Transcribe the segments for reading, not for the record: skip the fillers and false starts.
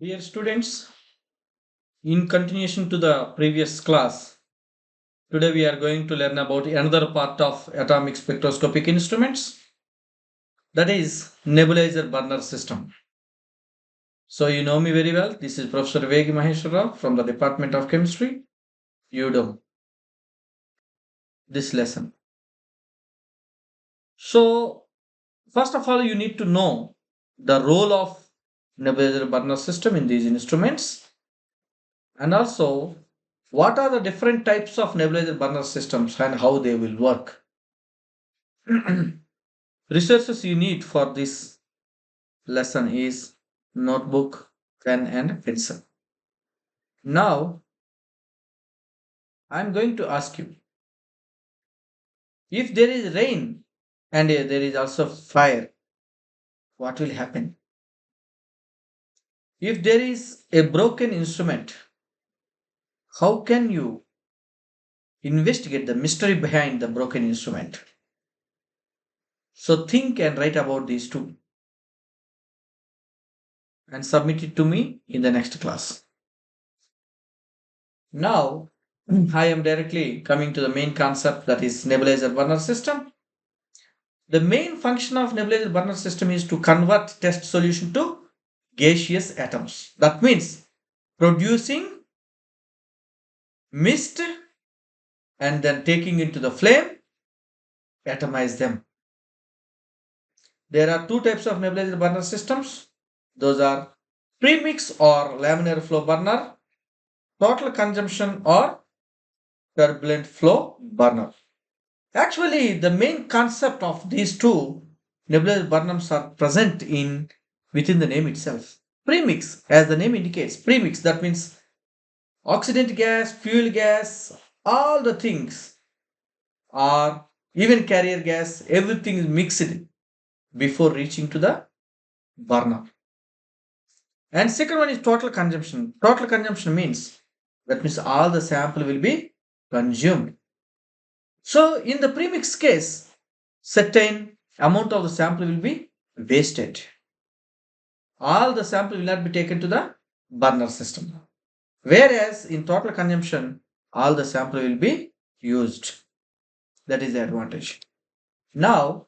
Dear students, in continuation to the previous class, today we are going to learn about another part of atomic spectroscopic instruments, that is nebulizer-burner system. So you know me very well. This is Prof.Vegi from the Department of Chemistry. You know this lesson. So first of all, you need to know the role of nebulizer-burner system in these instruments, and also what are the different types of nebulizer-burner systems and how they will work. Resources you need for this lesson is notebook, pen and pencil. Now, I am going to ask you, if there is rain and there is also fire, what will happen? If there is a broken instrument, how can you investigate the mystery behind the broken instrument? So think and write about these two and submit it to me in the next class. Now, I am directly coming to the main concept, that is nebulizer-burner system. The main function of nebulizer-Burner system is to convert test solution to gaseous atoms. That means producing mist and then taking into the flame, atomize them. There are two types of nebulizer-Burner systems. Those are premix or laminar flow burner, total consumption or turbulent flow burner. Actually, the main concept of these two nebular burners are present in within the name itself. Premix, as the name indicates, premix, that means oxidant gas, fuel gas, all the things are even carrier gas, everything is mixed before reaching to the burner. And second one is total consumption. Total consumption means that means all the sample will be consumed. So in the premix case, certain amount of the sample will be wasted. All the sample will not be taken to the burner system. Whereas in total consumption, all the sample will be used. That is the advantage. Now,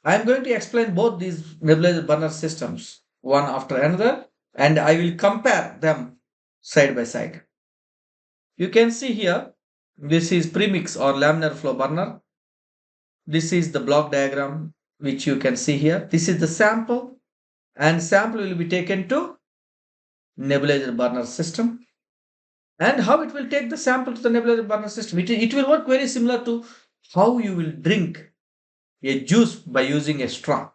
I am going to explain both these nebulizer burner systems one after another, and I will compare them side by side. You can see here, this is premix or laminar flow burner. This is the block diagram which you can see here. This is the sample, and sample will be taken to nebulizer-burner system. And how it will take the sample to the nebulizer-burner system? It will work very similar to how you will drink a juice by using a straw.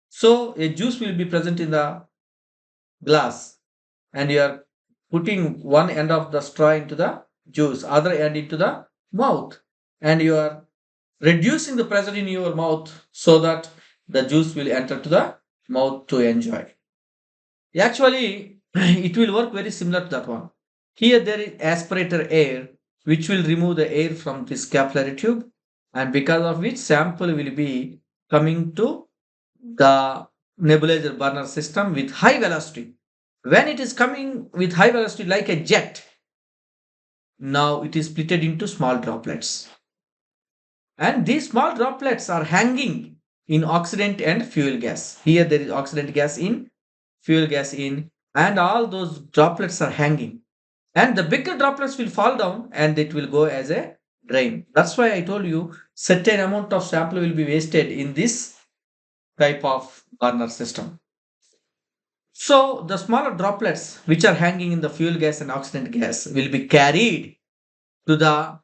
So a juice will be present in the glass, and you are putting one end of the straw into the juice, other end into the mouth, and you are reducing the pressure in your mouth so that the juice will enter to the mouth to enjoy. Actually, it will work very similar to that one. Here there is aspirator air which will remove the air from this capillary tube, and because of which sample will be coming to the nebulizer burner system with high velocity. When it is coming with high velocity like a jet, now it is splitted into small droplets. And these small droplets are hanging in oxidant and fuel gas. Here there is oxidant gas in, fuel gas in, and all those droplets are hanging. And the bigger droplets will fall down and it will go as a drain. That's why I told you certain amount of sample will be wasted in this type of burner system. So the smaller droplets which are hanging in the fuel gas and oxidant gas will be carried to the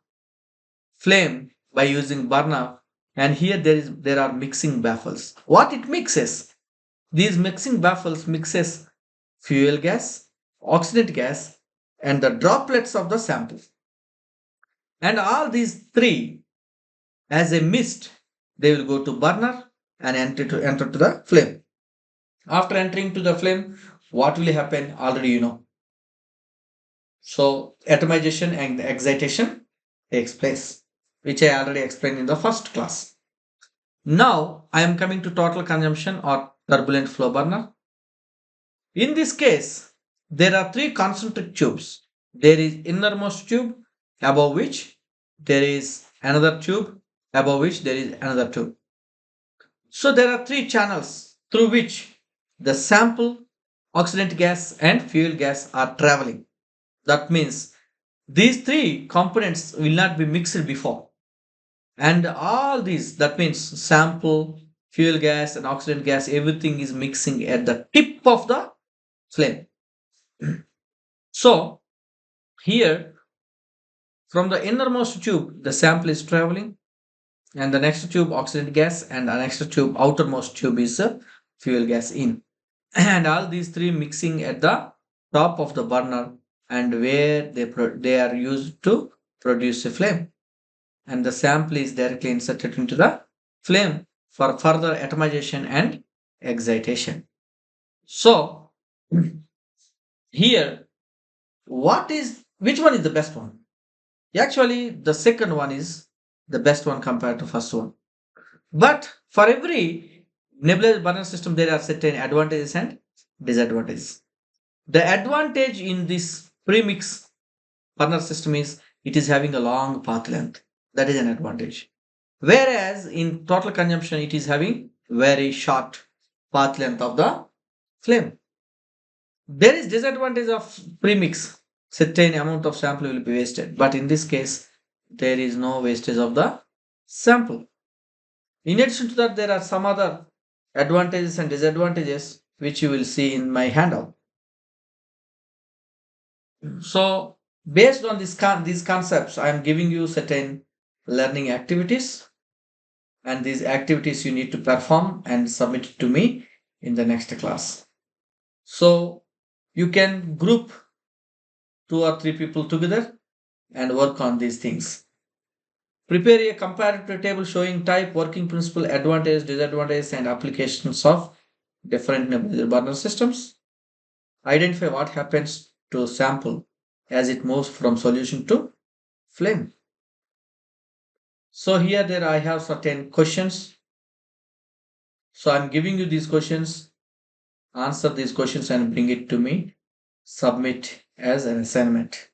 flame by using burner, and here there are mixing baffles. What it mixes? These mixing baffles mixes fuel gas, oxidant gas, and the droplets of the sample. And all these three, as a mist, they will go to burner and enter to the flame. After entering to the flame, what will happen? Already you know. So atomization and excitation takes place, which I already explained in the first class. Now I am coming to total consumption or turbulent flow burner. In this case, there are three concentric tubes. There is innermost tube, above which there is another tube, above which there is another tube. So there are three channels through which the sample, oxidant gas and fuel gas are traveling. That means these three components will not be mixed before. And all these, that means sample, fuel gas and oxidant gas, everything is mixing at the tip of the flame. So here, from the innermost tube, the sample is traveling, and the next tube oxidant gas, and the next tube outermost tube is fuel gas in. And all these three mixing at the top of the burner, and where they are used to produce a flame, and the sample is directly inserted into the flame for further atomization and excitation. So here, which one is the best one? Actually, the second one is the best one compared to first one. But for every nebulizer burner system, there are certain advantages and disadvantages. The advantage in this premix burner system is it is having a long path length. That is an advantage. Whereas in total consumption, it is having very short path length of the flame. There is disadvantage of premix. Certain amount of sample will be wasted. But in this case, there is no wastage of the sample. In addition to that, there are some other advantages and disadvantages which you will see in my handout. So, based on these concepts, I am giving you certain learning activities, and these activities you need to perform and submit it to me in the next class. So, you can group 2 or 3 people together and work on these things. Prepare a comparative table showing type, working principle, advantages, disadvantages, and applications of different nebulizer burner systems. Identify what happens to sample as it moves from solution to flame. So here there I have certain questions. So I'm giving you these questions. Answer these questions and bring it to me. Submit as an assignment.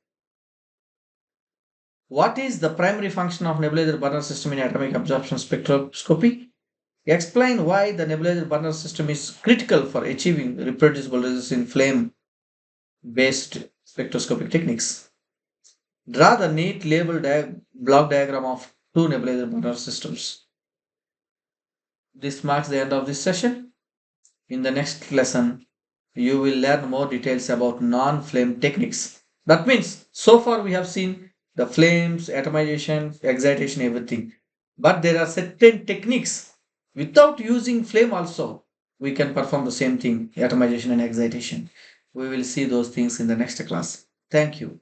What is the primary function of nebulizer burner system in atomic absorption spectroscopy? Explain why the nebulizer burner system is critical for achieving reproducible results in flame based spectroscopic techniques. Draw the neat label block diagram of two nebulizer burner systems. This marks the end of this session. In the next lesson, you will learn more details about non-flame techniques. That means, so far we have seen the flames, atomization, excitation, everything. But there are certain techniques without using flame also. We can perform the same thing, atomization and excitation. We will see those things in the next class. Thank you.